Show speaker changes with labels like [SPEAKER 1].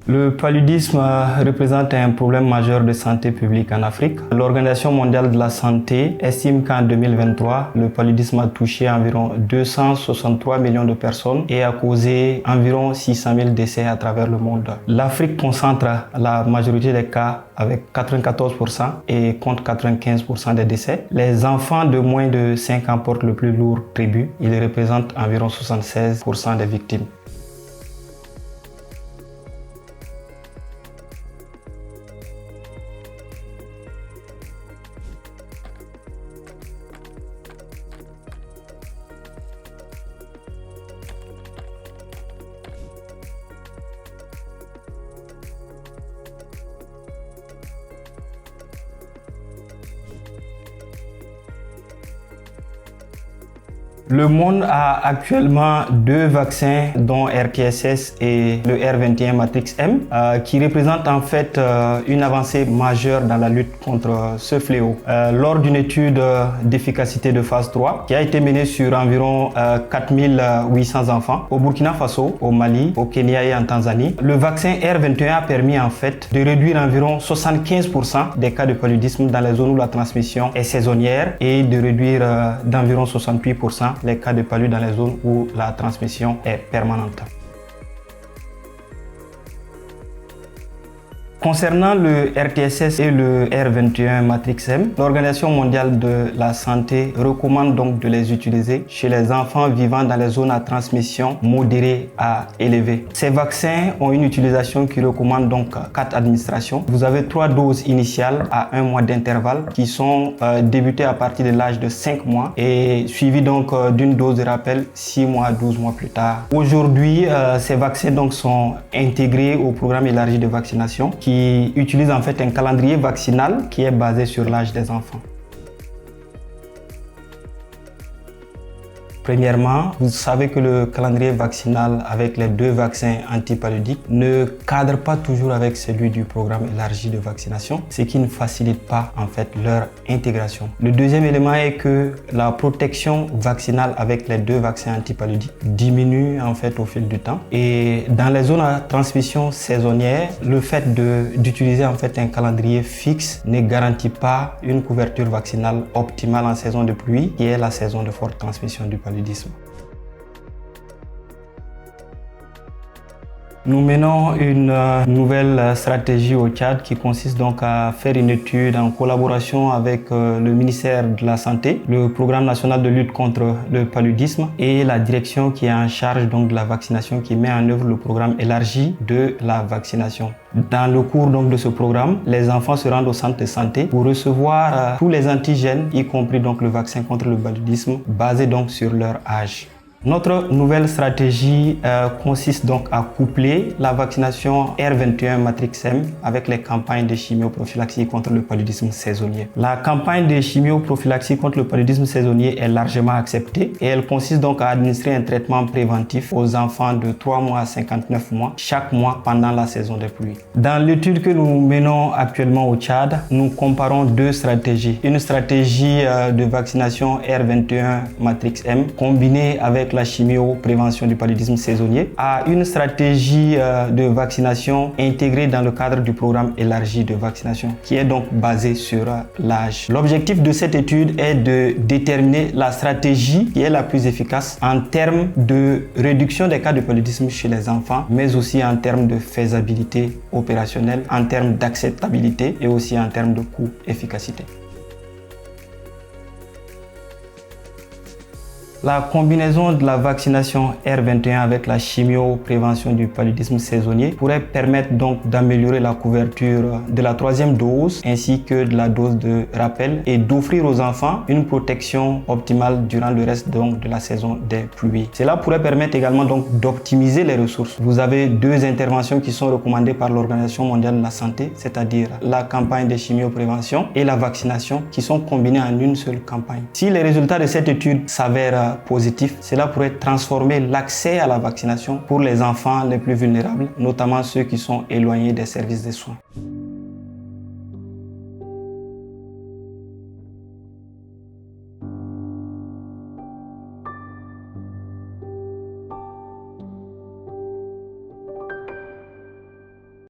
[SPEAKER 1] Le paludisme représente un problème majeur de santé publique en Afrique. L'Organisation mondiale de la santé estime qu'en 2023, le paludisme a touché environ 263 millions de personnes et a causé environ 600 000 décès à travers le monde. L'Afrique concentre la majorité des cas avec 94% et compte 95% des décès. Les enfants de moins de 5 ans portent le plus lourd tribut. Ils représentent environ 76% des victimes. Le monde a actuellement 2 vaccins dont RTSS et le R21 Matrix M qui représentent en fait une avancée majeure dans la lutte contre ce fléau. Lors d'une étude d'efficacité de phase 3 qui a été menée sur environ 4800 enfants au Burkina Faso, au Mali, au Kenya et en Tanzanie, le vaccin R21 a permis en fait de réduire environ 75% des cas de paludisme dans les zones où la transmission est saisonnière et de réduire d'environ 68% les cas de palu dans les zones où la transmission est permanente. Concernant le RTSS et le R21 Matrix M, l'Organisation mondiale de la santé recommande donc de les utiliser chez les enfants vivant dans les zones à transmission modérée à élevée. Ces vaccins ont une utilisation qui recommande donc 4 administrations. Vous avez 3 doses initiales à 1 mois d'intervalle qui sont débutées à partir de l'âge de 5 mois et suivies donc d'une dose de rappel 6 mois à 12 mois plus tard. Aujourd'hui, ces vaccins donc sont intégrés au programme élargi de vaccination qui utilise en fait un calendrier vaccinal qui est basé sur l'âge des enfants. Premièrement, vous savez que le calendrier vaccinal avec les 2 vaccins antipaludiques ne cadre pas toujours avec celui du programme élargi de vaccination, ce qui ne facilite pas en fait leur intégration. Le deuxième élément est que la protection vaccinale avec les 2 vaccins antipaludiques diminue en fait au fil du temps. Et dans les zones à transmission saisonnière, le fait d'utiliser en fait un calendrier fixe ne garantit pas une couverture vaccinale optimale en saison de pluie, qui est la saison de forte transmission du paludisme. Nous menons une nouvelle stratégie au Tchad qui consiste donc à faire une étude en collaboration avec le ministère de la Santé, le Programme national de lutte contre le paludisme et la direction qui est en charge donc de la vaccination qui met en œuvre le programme élargi de la vaccination. Dans le cours donc de ce programme, les enfants se rendent au centre de santé pour recevoir tous les antigènes, y compris donc le vaccin contre le paludisme, basé donc sur leur âge. Notre nouvelle stratégie consiste donc à coupler la vaccination R21 Matrix M avec les campagnes de chimioprophylaxie contre le paludisme saisonnier. La campagne de chimioprophylaxie contre le paludisme saisonnier est largement acceptée et elle consiste donc à administrer un traitement préventif aux enfants de 3 mois à 59 mois chaque mois pendant la saison des pluies. Dans l'étude que nous menons actuellement au Tchad, nous comparons 2 stratégies. Une stratégie de vaccination R21 Matrix M combinée avec la chimio-prévention du paludisme saisonnier à une stratégie de vaccination intégrée dans le cadre du programme élargi de vaccination qui est donc basé sur l'âge. L'objectif de cette étude est de déterminer la stratégie qui est la plus efficace en termes de réduction des cas de paludisme chez les enfants, mais aussi en termes de faisabilité opérationnelle, en termes d'acceptabilité et aussi en termes de coût-efficacité. La combinaison de la vaccination R21 avec la chimio-prévention du paludisme saisonnier pourrait permettre donc d'améliorer la couverture de la 3e dose ainsi que de la dose de rappel et d'offrir aux enfants une protection optimale durant le reste donc de la saison des pluies. Cela pourrait permettre également donc d'optimiser les ressources. Vous avez 2 interventions qui sont recommandées par l'Organisation mondiale de la santé, c'est-à-dire la campagne de chimio-prévention et la vaccination qui sont combinées en une seule campagne. Si les résultats de cette étude s'avèrent positif, cela pourrait transformer l'accès à la vaccination pour les enfants les plus vulnérables, notamment ceux qui sont éloignés des services de soins.